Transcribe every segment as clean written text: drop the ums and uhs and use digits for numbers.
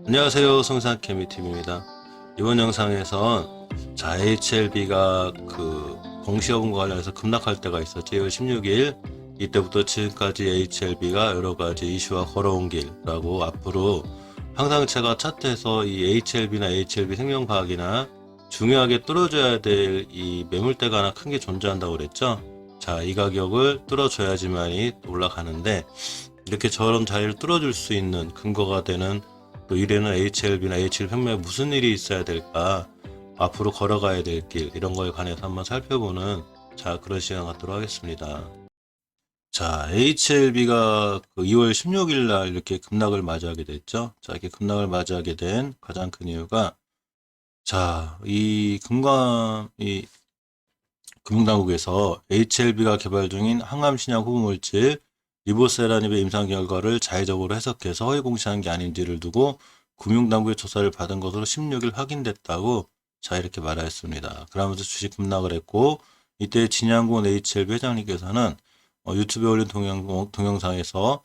안녕하세요, 성산케미TV입니다. 이번 영상에선 HLB가 공시여분과 관련해서 급락할 때가 있었죠. 2월 16일 이때부터 지금까지 HLB가 여러가지 이슈와 걸어온 길라고, 앞으로 항상 제가 차트에서 이 HLB나 HLB 생명과학이나 중요하게 뚫어줘야 될 이 매물대가 하나 큰 게 존재한다고 그랬죠. 이 가격을 뚫어줘야지만이 올라가는데, 이렇게 저런 자리를 뚫어줄 수 있는 근거가 되는 또 이래는 HLB나 HLB 생명에 무슨 일이 있어야 될까, 앞으로 걸어가야 될 길, 이런 거에 관해서 한번 살펴보는 그런 시간 갖도록 하겠습니다. HLB가 2월 16일 날 이렇게 급락을 맞이하게 됐죠. 이렇게 급락을 맞이하게 된 가장 큰 이유가, 이 금융당국에서 HLB가 개발 중인 항암신약 후보물질 리보세라닙의 임상 결과를 자의적으로 해석해서 허위 공시한 게 아닌지를 두고 금융당국의 조사를 받은 것으로 16일 확인됐다고 이렇게 말하였습니다. 그러면서 주식 급락을 했고, 이때 진양군 HLB 회장님께서는 유튜브에 올린 동영상에서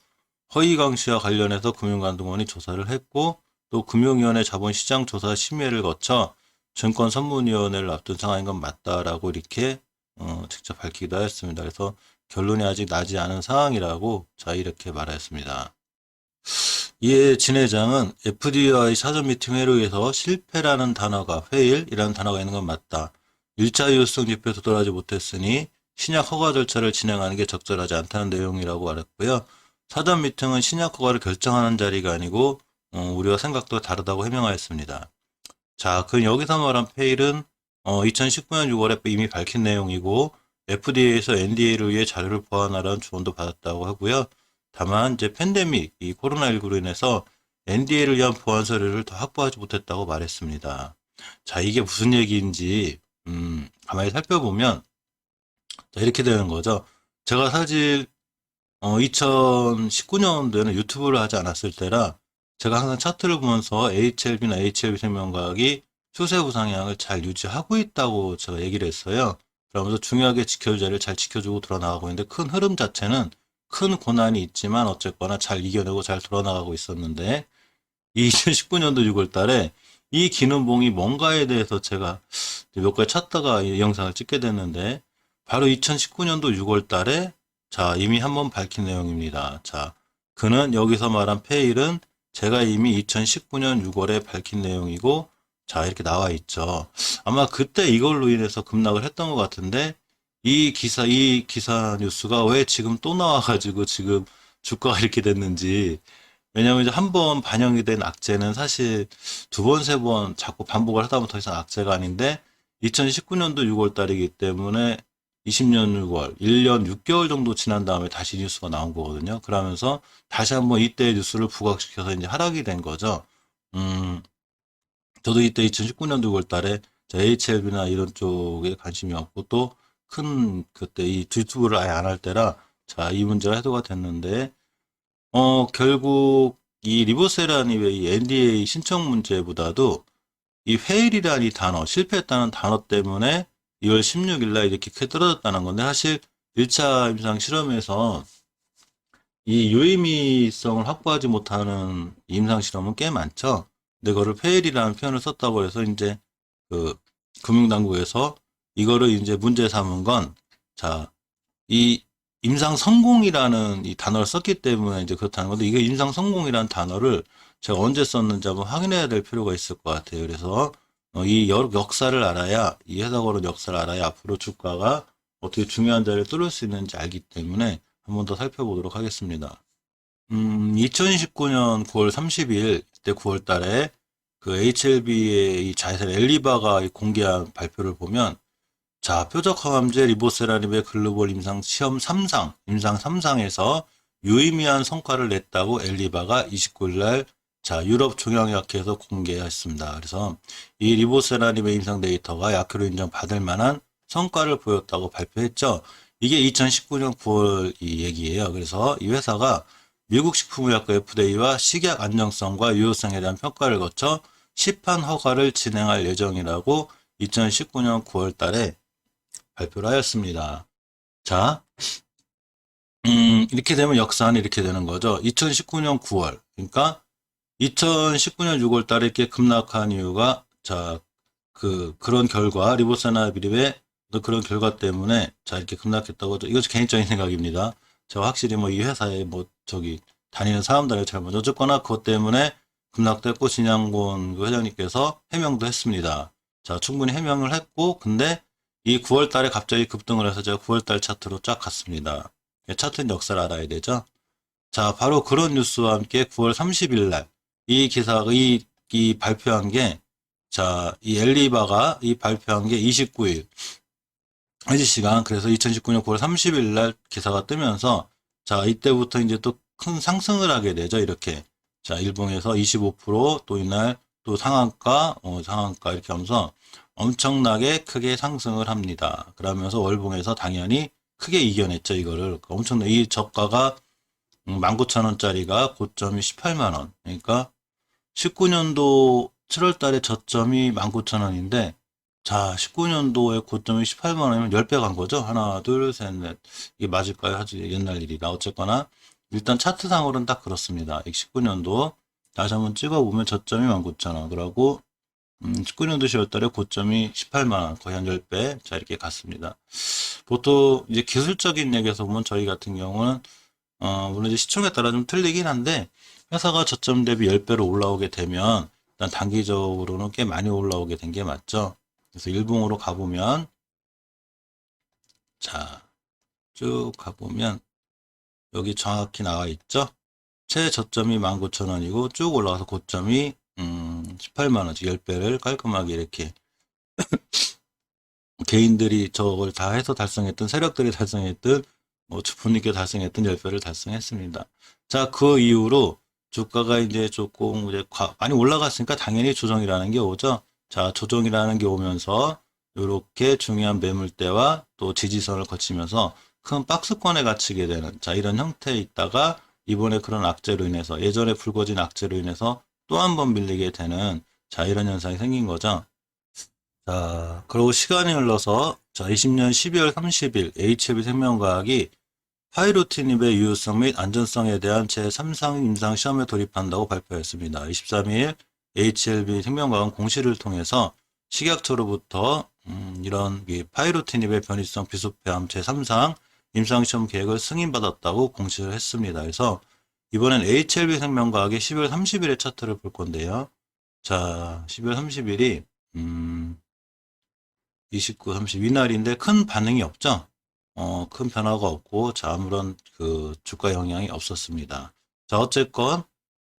허위 강시와 관련해서 금융감독원이 조사를 했고, 또 금융위원회 자본시장 조사 심의를 거쳐 증권선문위원회를 앞둔 상황인 건 맞다라고 이렇게 직접 밝히기도 하였습니다. 그래서 결론이 아직 나지 않은 상황이라고 이렇게 말하였습니다. 이에 진 회장은 FDA와의 사전 미팅 회의에서 실패라는 단어가, 페일이라는 단어가 있는 건 맞다. 1차 유효성 지표에 도달하지 못했으니 신약 허가 절차를 진행하는 게 적절하지 않다는 내용이라고 말했고요. 사전 미팅은 신약 허가를 결정하는 자리가 아니고 우리와 생각도 다르다고 해명하였습니다. 여기서 말한 페일은 2019년 6월에 이미 밝힌 내용이고, FDA에서 NDA를 위해 자료를 보완하라는 조언도 받았다고 하고요. 다만 이제 팬데믹, 이 코로나19로 인해서 NDA를 위한 보완 서류를 더 확보하지 못했다고 말했습니다. 이게 무슨 얘기인지 가만히 살펴보면 이렇게 되는 거죠. 제가 사실 2019년도에는 유튜브를 하지 않았을 때라 제가 항상 차트를 보면서 HLB나 HLB 생명과학이 추세 우상향을 잘 유지하고 있다고 제가 얘기를 했어요. 그러면서 중요하게 지켜줄 자리를 잘 지켜주고 돌아나가고 있는데, 큰 흐름 자체는 큰 고난이 있지만 어쨌거나 잘 이겨내고 잘 돌아나가고 있었는데, 2019년도 6월 달에 이 기는봉이 뭔가에 대해서 제가 몇 가지 찾다가 이 영상을 찍게 됐는데, 바로 2019년도 6월 달에 이미 한번 밝힌 내용입니다. 그는 여기서 말한 페일은 제가 이미 2019년 6월에 밝힌 내용이고, 이렇게 나와 있죠. 아마 그때 이걸로 인해서 급락을 했던 것 같은데, 이 기사 뉴스가 왜 지금 또 나와가지고 지금 주가가 이렇게 됐는지. 왜냐면 이제 한 번 반영이 된 악재는 사실 두 번, 세 번 자꾸 반복을 하다 보면 더 이상 악재가 아닌데, 2019년도 6월 달이기 때문에 20년 6월, 1년 6개월 정도 지난 다음에 다시 뉴스가 나온 거거든요. 그러면서 다시 한번 이때의 뉴스를 부각시켜서 이제 하락이 된 거죠. 저도 이때 2019년도 6월 달에 HLB나 이런 쪽에 관심이 없고, 또 그때 이 유튜브를 아예 안 할 때라 이 문제가 해소가 됐는데, 결국 이 리보세라님의 이 NDA 신청 문제보다도 이 페일이라는 이 단어, 실패했다는 단어 때문에 2월 16일 날 이렇게 크게 떨어졌다는 건데, 사실 1차 임상 실험에서 이 유의미성을 확보하지 못하는 임상 실험은 꽤 많죠. 근데 그거를 페일이라는 표현을 썼다고 해서 이제 금융당국에서 이거를 이제 문제 삼은 건, 이 임상 성공이라는 이 단어를 썼기 때문에 이제 그렇다는 건데, 이게 임상 성공이라는 단어를 제가 언제 썼는지 한번 확인해야 될 필요가 있을 것 같아요. 그래서 이 역사를 알아야, 이 해석어른 역사를 알아야 앞으로 주가가 어떻게 중요한 자리를 뚫을 수 있는지 알기 때문에 한번 더 살펴보도록 하겠습니다. 2019년 9월 30일, 그때 9월 달에 HLB의 이 자회사 엘리바가 공개한 발표를 보면, 표적 항암제 리보세라닙의 글로벌 임상 시험 3상, 임상 3상에서 유의미한 성과를 냈다고 엘리바가 29일 날 유럽 종양의학회에서 공개했습니다. 그래서 이 리보세라닙의 임상 데이터가 약효로 인정받을 만한 성과를 보였다고 발표했죠. 이게 2019년 9월 이 얘기예요. 그래서 이 회사가 미국 식품의약과 FDA와 식약 안정성과 유효성에 대한 평가를 거쳐 시판 허가를 진행할 예정이라고 2019년 9월 달에 발표를 하였습니다. 자, 이렇게 되면 역사는 이렇게 되는 거죠. 2019년 9월. 그러니까 2019년 6월 달에 이렇게 급락한 이유가, 자, 그런 결과, 리보세라닙의 그런 결과 때문에, 자, 이렇게 급락했다고, 이것이 개인적인 생각입니다. 저 확실히 뭐 이 회사에 뭐, 다니는 사람들의 잘못, 어쨌거나 그것 때문에 급락됐고, 진양곤 그 회장님께서 해명도 했습니다. 자, 충분히 해명을 했고, 근데 이 9월 달에 갑자기 급등을 해서 제가 9월 달 차트로 쫙 갔습니다. 차트는 역사를 알아야 되죠. 자, 바로 그런 뉴스와 함께 9월 30일 날, 이 기사가, 이 발표한 게, 자, 이 엘리바가 이 발표한 게 29일, 1시간, 그래서 2019년 9월 30일 날 기사가 뜨면서, 자, 이때부터 이제 또 큰 상승을 하게 되죠, 이렇게. 자, 일봉에서 25%, 또 이날 또 상한가 이렇게 하면서 엄청나게 크게 상승을 합니다. 그러면서 월봉에서 당연히 크게 이겨냈죠, 이거를. 엄청나, 이 저가가 19,000원짜리가 고점이 18만원. 그러니까 19년도 7월 달에 저점이 19,000원인데, 자, 19년도에 고점이 18만원이면 10배 간 거죠? 하나, 둘, 셋, 넷. 이게 맞을까요? 아주 옛날 일이라. 어쨌거나, 일단 차트상으로는 딱 그렇습니다. 19년도 다시 한번 찍어보면 저점이 19,000원. 그러고, 19년도 10월 달에 고점이 18만원. 거의 한 10배. 자, 이렇게 갔습니다. 보통, 이제 기술적인 얘기에서 보면 저희 같은 경우는 물론 이제 시총에 따라 좀 틀리긴 한데, 회사가 저점 대비 10배로 올라오게 되면, 일단 단기적으로는 꽤 많이 올라오게 된 게 맞죠. 그래서 일봉으로 가보면, 자, 쭉 가보면, 여기 정확히 나와 있죠. 최저점이 19,000원이고, 쭉 올라가서 고점이, 18만원, 10배를 깔끔하게 이렇게, 개인들이 저걸 다 해서 달성했던, 세력들이 달성했던, 뭐, 주포님께 달성했던 10배를 달성했습니다. 자, 그 이후로 주가가 이제 조금 이제 많이 올라갔으니까 당연히 조정이라는 게 오죠. 자, 조정이라는 게 오면서 이렇게 중요한 매물대와 또 지지선을 거치면서 큰 박스권에 갇히게 되는, 자, 이런 형태에 있다가 이번에 그런 악재로 인해서, 예전에 불거진 악재로 인해서 또 한 번 밀리게 되는, 자, 이런 현상이 생긴 거죠. 자, 그리고 시간이 흘러서, 자, 20년 12월 30일 HLB 생명과학이 파이로티닙의 유효성 및 안전성에 대한 제3상 임상 시험에 돌입한다고 발표했습니다. 23일 HLB 생명과학 공시를 통해서 식약처로부터 이런 파이로티닙의 변이성 비소폐암 제3상 임상 시험 계획을 승인받았다고 공시를 했습니다. 그래서 이번엔 HLB 생명과학의 12월 30일의 차트를 볼 건데요. 자, 12월 30일이 29, 30 이날인데 큰 반응이 없죠. 큰 변화가 없고, 자, 아무런 주가 영향이 없었습니다. 자, 어쨌건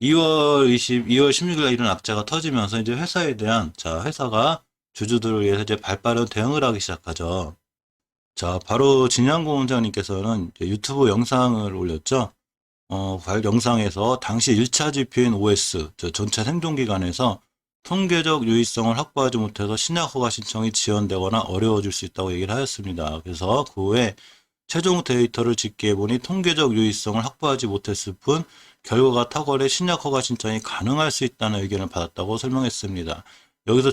2월 16일 날 이런 악재가 터지면서 이제 회사에 대한, 자, 회사가 주주들을 위해서 이제 발빠른 대응을 하기 시작하죠. 자, 바로 진양고 원장님께서는 유튜브 영상을 올렸죠. 영상에서 당시 1차 지표인 OS, 전체 생존기간에서 통계적 유의성을 확보하지 못해서 신약 허가 신청이 지연되거나 어려워질 수 있다고 얘기를 하였습니다. 그래서 그 후에 최종 데이터를 집계해보니 통계적 유의성을 확보하지 못했을 뿐 결과가 탁월해 신약 허가 신청이 가능할 수 있다는 의견을 받았다고 설명했습니다. 여기서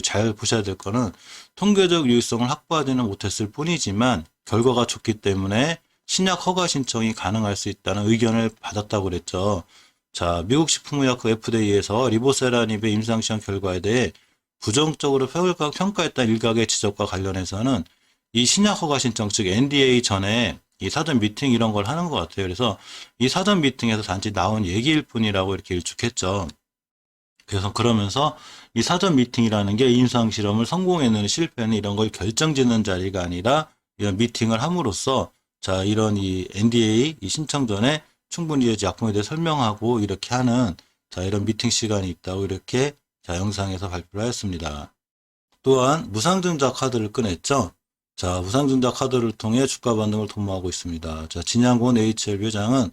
잘 보셔야 될 거는 통계적 유의성을 확보하지는 못했을 뿐이지만 결과가 좋기 때문에 신약 허가 신청이 가능할 수 있다는 의견을 받았다고 그랬죠. 자, 미국 식품의약품 FDA에서 리보세라닙의 임상시험 결과에 대해 부정적으로 평가했다는 일각의 지적과 관련해서는 이 신약 허가 신청, 즉 NDA 전에 이 사전 미팅 이런 걸 하는 것 같아요. 그래서 이 사전 미팅에서 단지 나온 얘기일 뿐이라고 이렇게 일축했죠. 그래서 그러면서 이 사전 미팅이라는 게 임상 실험을 성공했는 실패는 이런 걸 결정짓는 자리가 아니라 이런 미팅을 함으로써, 자, 이런 이 NDA 이 신청 전에 충분히 이제 약품에 대해 설명하고 이렇게 하는, 자, 이런 미팅 시간이 있다고 이렇게, 자, 영상에서 발표를 하였습니다. 또한 무상증자 카드를 꺼냈죠. 자, 무상증자 카드를 통해 주가 반등을 도모하고 있습니다. 자, 진양곤 HLB 회장은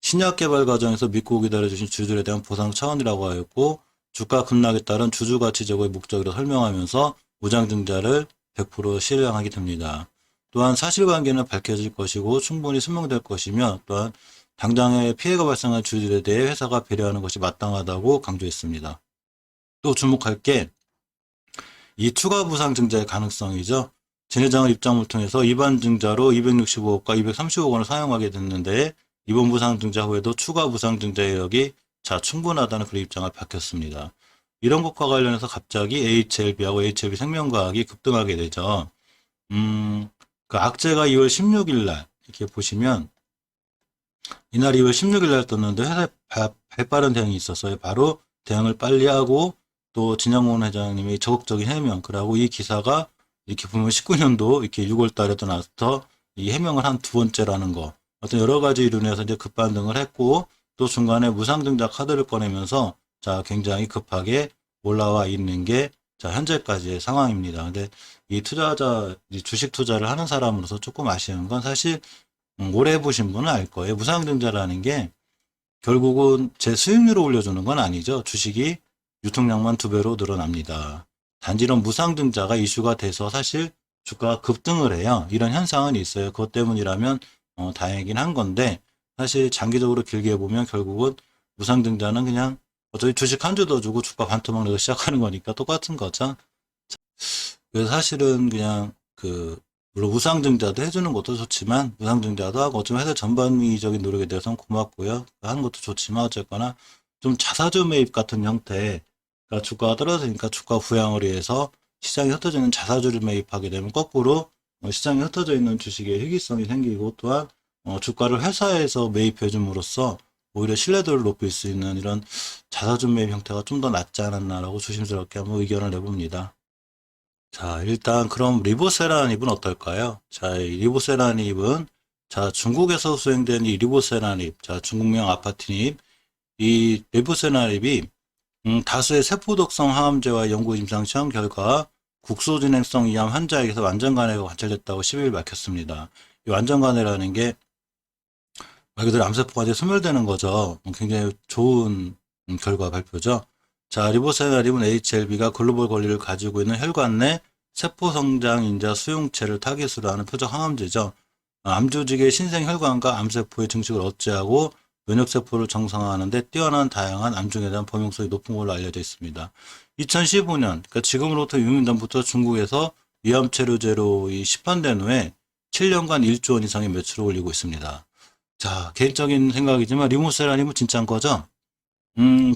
신약 개발 과정에서 믿고 기다려주신 주주들에 대한 보상 차원이라고 하였고, 주가 급락에 따른 주주 가치 제고의 목적으로 설명하면서 무상증자를 100% 실행하게 됩니다. 또한 사실관계는 밝혀질 것이고 충분히 설명될 것이며, 또한 당장의 피해가 발생한 주주들에 대해 회사가 배려하는 것이 마땅하다고 강조했습니다. 또 주목할 게 이 추가 부상 증자의 가능성이죠. 진회장을 입장을 통해서 이반 증자로 265억과 235억 원을 사용하게 됐는데 이번 부상 증자 후에도 추가 부상 증자 여력이 충분하다는 그런 입장을 밝혔습니다. 이런 것과 관련해서 갑자기 HLB하고 HLB 생명과학이 급등하게 되죠. 그 악재가 2월 16일 날 이렇게 보시면 이날 2월 16일 날 떴는데 회사에 발빠른 대응이 있었어요. 바로 대응을 빨리 하고 또 진양원 회장님이 적극적인 해명, 그러고 이 기사가 이렇게 보면 19년도 이렇게 6월 달에도 나서 이 해명을 한 두 번째라는 거. 어떤 여러 가지 이로 인해서 이제 급반등을 했고 또 중간에 무상증자 카드를 꺼내면서 굉장히 급하게 올라와 있는 게 현재까지의 상황입니다. 근데 이 투자자, 이 주식 투자를 하는 사람으로서 조금 아쉬운 건 사실 오래 해보신 분은 알 거예요. 무상증자라는 게 결국은 제 수익률을 올려주는 건 아니죠. 주식이 유통량만 2배로 늘어납니다. 단지 이런 무상증자가 이슈가 돼서 사실 주가가 급등을 해요. 이런 현상은 있어요. 그것 때문이라면 다행이긴 한 건데 사실 장기적으로 길게 보면 결국은 무상증자는 그냥 어차피 주식 한 주 더 주고 주가 반토막 내서 시작하는 거니까 똑같은 거죠. 그래서 사실은 그냥 물론 무상증자도 해주는 것도 좋지만 무상증자도 하고 어쩌면 회사 전반적인 노력에 대해서는 고맙고요. 하는 것도 좋지만 어쨌거나 좀 자사주 매입 같은 형태, 그러니까 주가가 떨어지니까 주가 부양을 위해서 시장이 흩어지는 자사주를 매입하게 되면 거꾸로 시장에 흩어져 있는 주식의 희귀성이 생기고 또한 주가를 회사에서 매입해 줌으로써 오히려 신뢰도를 높일 수 있는 이런 자사주 매입 형태가 좀 더 낫지 않았나라고 조심스럽게 한번 의견을 내봅니다. 자, 일단 그럼 리보세라닙은 어떨까요? 이 리보세라닙은 중국에서 수행된 이 리보세라닙, 중국명 아파티닙, 이 리보세라닙이 다수의 세포독성 항암제와 연구 임상 시험 결과 국소진행성 이암 환자에게서 완전간해가 관찰됐다고 10일 밝혔습니다. 이 완전간해라는 게 말 그대로 암세포가 이제 소멸되는 거죠. 굉장히 좋은 결과 발표죠. 리보세라닙은 HLB가 글로벌 권리를 가지고 있는 혈관 내 세포성장 인자 수용체를 타깃으로 하는 표적 항암제죠. 암 조직의 신생 혈관과 암세포의 증식을 억제하고 면역세포를 정상화하는 데 뛰어난 다양한 암중에 대한 범용성이 높은 걸로 알려져 있습니다. 2015년, 그러니까 지금으로부터 6년 전부터 중국에서 위암치료제로 시판된 후에 7년간 1조 원 이상의 매출을 올리고 있습니다. 개인적인 생각이지만 리보세라닙은 진짜인 거죠?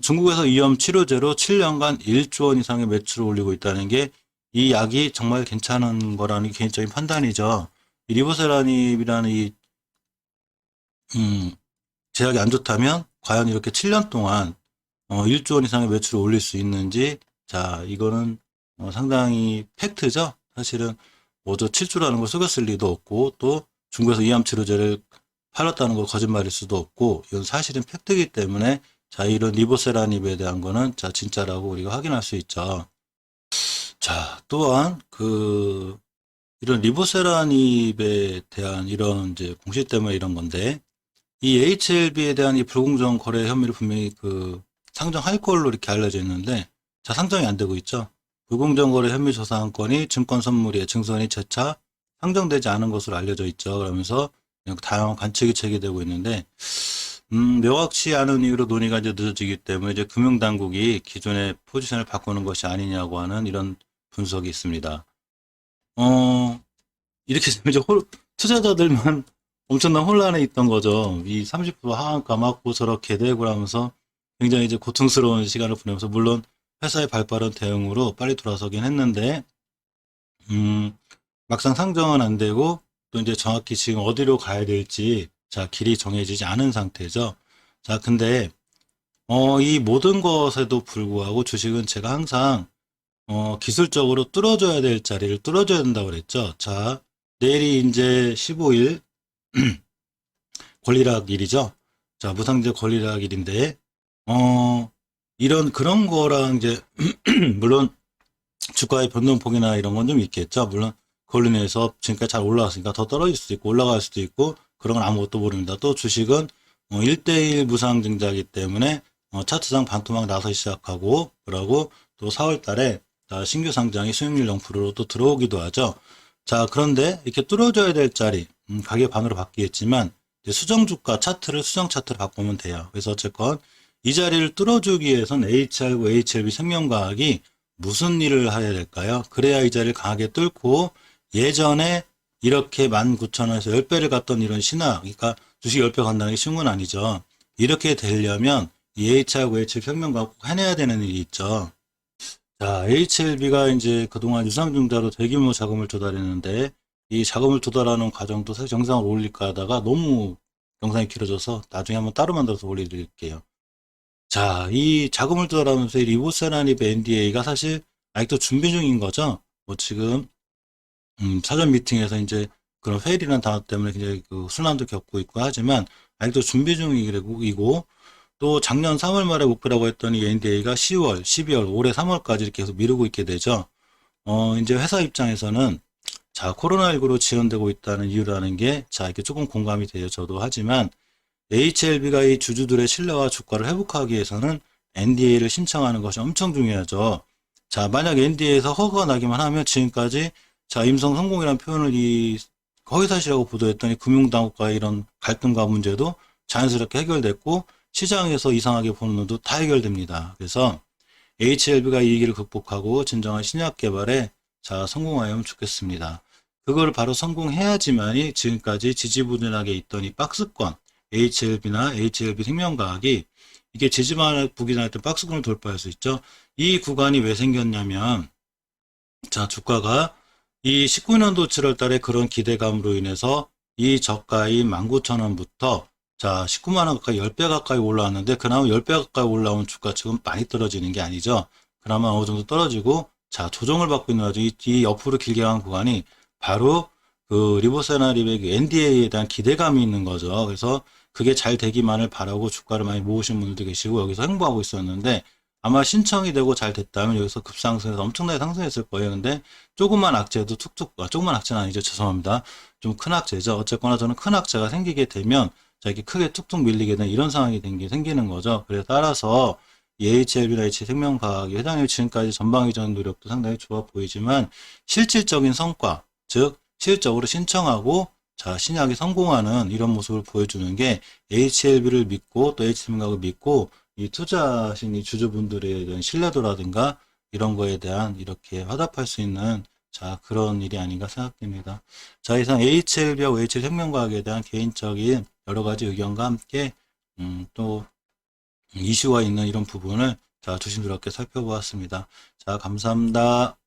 중국에서 위암 치료제로 7년간 1조 원 이상의 매출을 올리고 있다는 게 이 약이 정말 괜찮은 거라는 게 개인적인 판단이죠. 이 리보세라닙이라는 제약이 안 좋다면 과연 이렇게 7년 동안 1조 원 이상의 매출을 올릴 수 있는지, 이거는 상당히 팩트죠. 사실은 뭐저 7조라는 걸 속였을 리도 없고 또 중국에서 위암 치료제를 팔았다는 걸 거짓말일 수도 없고 이건 사실은 팩트이기 때문에 이런 리보세라닙에 대한 거는 진짜라고 우리가 확인할 수 있죠. 또한 이런 리보세라닙에 대한 이런 이제 공시 때문에 이런 건데 이 HLB에 대한 이 불공정 거래 혐의를 분명히 상정할 걸로 이렇게 알려져 있는데 상정이 안 되고 있죠. 불공정 거래 혐의 조사 한 건이 증권 선물의 증선이 재차 상정되지 않은 것으로 알려져 있죠. 그러면서 다양한 관측이 제기되고 있는데 명확치 않은 이유로 논의가 이제 늦어지기 때문에 이제 금융당국이 기존의 포지션을 바꾸는 것이 아니냐고 하는 이런 분석이 있습니다. 이렇게 되면 이제 투자자들만 엄청난 혼란에 있던 거죠. 이 30% 하한가 맞고 저렇게 되고 하면서 굉장히 이제 고통스러운 시간을 보내면서 물론 회사의 발빠른 대응으로 빨리 돌아서긴 했는데 막상 상정은 안 되고 또 이제 정확히 지금 어디로 가야 될지 길이 정해지지 않은 상태죠. 근데 이 모든 것에도 불구하고 주식은 제가 항상 기술적으로 뚫어줘야 될 자리를 뚫어줘야 된다고 그랬죠. 내일이 이제 15일 권리락일이죠. 무상제 권리락일인데 이런 그런 거랑 이제 물론 주가의 변동폭이나 이런 건 좀 있겠죠. 물론 그걸로 인해서 지금까지 잘 올라갔으니까 더 떨어질 수도 있고 올라갈 수도 있고 그런 건 아무것도 모릅니다. 또 주식은 1대1 무상증자이기 때문에 차트상 반토막 나서 시작하고 그러고 또 4월 달에 신규 상장이 수익률 0%로 또 들어오기도 하죠. 그런데 이렇게 뚫어줘야 될 자리 가격 반으로 바뀌겠지만 수정주가 차트를 수정 차트로 바꾸면 돼요. 그래서 어쨌건 이 자리를 뚫어주기 위해서는 HR과 HLB 생명과학이 무슨 일을 해야 될까요? 그래야 이 자리를 강하게 뚫고 예전에 이렇게 19,000원에서 10배를 갔던 이런 신화, 그러니까 주식 10배 간다는 게 쉬운 건 아니죠. 이렇게 되려면 이 H하고 H 평면가 꼭 해내야 되는 일이 있죠. 자, HLB가 이제 그동안 유상증자로 대규모 자금을 조달했는데 이 자금을 조달하는 과정도 사실 영상을 올릴까 하다가 너무 영상이 길어져서 나중에 한번 따로 만들어서 올려드릴게요. 자, 이 자금을 조달하면서 이 리보세라닙 NDA가 사실 아직도 준비 중인 거죠. 뭐 지금 사전 미팅에서 이제 그런 페일이라는 단어 때문에 굉장히 그 순환도 겪고 있고 하지만 아직도 준비 중이고 또 작년 3월 말에 목표라고 했더니 NDA가 10월, 12월, 올해 3월까지 이렇게 계속 미루고 있게 되죠. 이제 회사 입장에서는 자, 코로나19로 지연되고 있다는 이유라는 게 자, 이렇게 조금 공감이 돼요. 저도 하지만 HLB가 이 주주들의 신뢰와 주가를 회복하기 위해서는 NDA를 신청하는 것이 엄청 중요하죠. 자, 만약 NDA에서 허가가 나기만 하면 지금까지 자, 임성 성공이라는 표현을 이 허위사실이라고 보도했더니 금융당국과의 이런 갈등과 문제도 자연스럽게 해결됐고 시장에서 이상하게 보는 눈도 다 해결됩니다. 그래서 HLB가 이 위기를 극복하고 진정한 신약 개발에 자, 성공하면 좋겠습니다. 그걸 바로 성공해야지만이 지금까지 지지부진하게 있던 이 박스권 HLB나 HLB 생명과학이 이게 지지부진했던 박스권을 돌파할 수 있죠. 이 구간이 왜 생겼냐면 자, 주가가 이 19년도 7월 달에 그런 기대감으로 인해서 이 저가인 19,000원부터 자, 19만 원 가까이 10배 가까이 올라왔는데 그나마 10배 가까이 올라온 주가 지금 많이 떨어지는 게 아니죠. 그나마 어느 정도 떨어지고 자, 조정을 받고 있는 와중에 이 옆으로 길게 간 구간이 바로 그 리보세라닙의 NDA에 대한 기대감이 있는 거죠. 그래서 그게 잘 되기만을 바라고 주가를 많이 모으신 분들도 계시고 여기서 행보하고 있었는데 아마 신청이 되고 잘 됐다면 여기서 급상승해서 엄청나게 상승했을 거예요. 근데 조그만 악재도 툭툭, 조그만 악재는 아니죠. 죄송합니다. 좀 큰 악재죠. 어쨌거나 저는 큰 악재가 생기게 되면 자, 이렇게 크게 툭툭 밀리게 되는 이런 상황이 생기는 거죠. 그래서 따라서 이 HLB나 H생명과학이 회장님 지금까지 전방위적 노력도 상당히 좋아 보이지만 실질적인 성과, 즉 실질적으로 신청하고 자, 신약이 성공하는 이런 모습을 보여주는 게 HLB를 믿고 또 H생명과학을 믿고 이 투자하신 이 주주분들에 대한 신뢰도라든가 이런 거에 대한 이렇게 화답할 수 있는 자, 그런 일이 아닌가 생각됩니다. 자, 이상 HLB하고 H생명과학에 대한 개인적인 여러 가지 의견과 함께 또 이슈가 있는 이런 부분을 자, 조심스럽게 살펴보았습니다. 자, 감사합니다.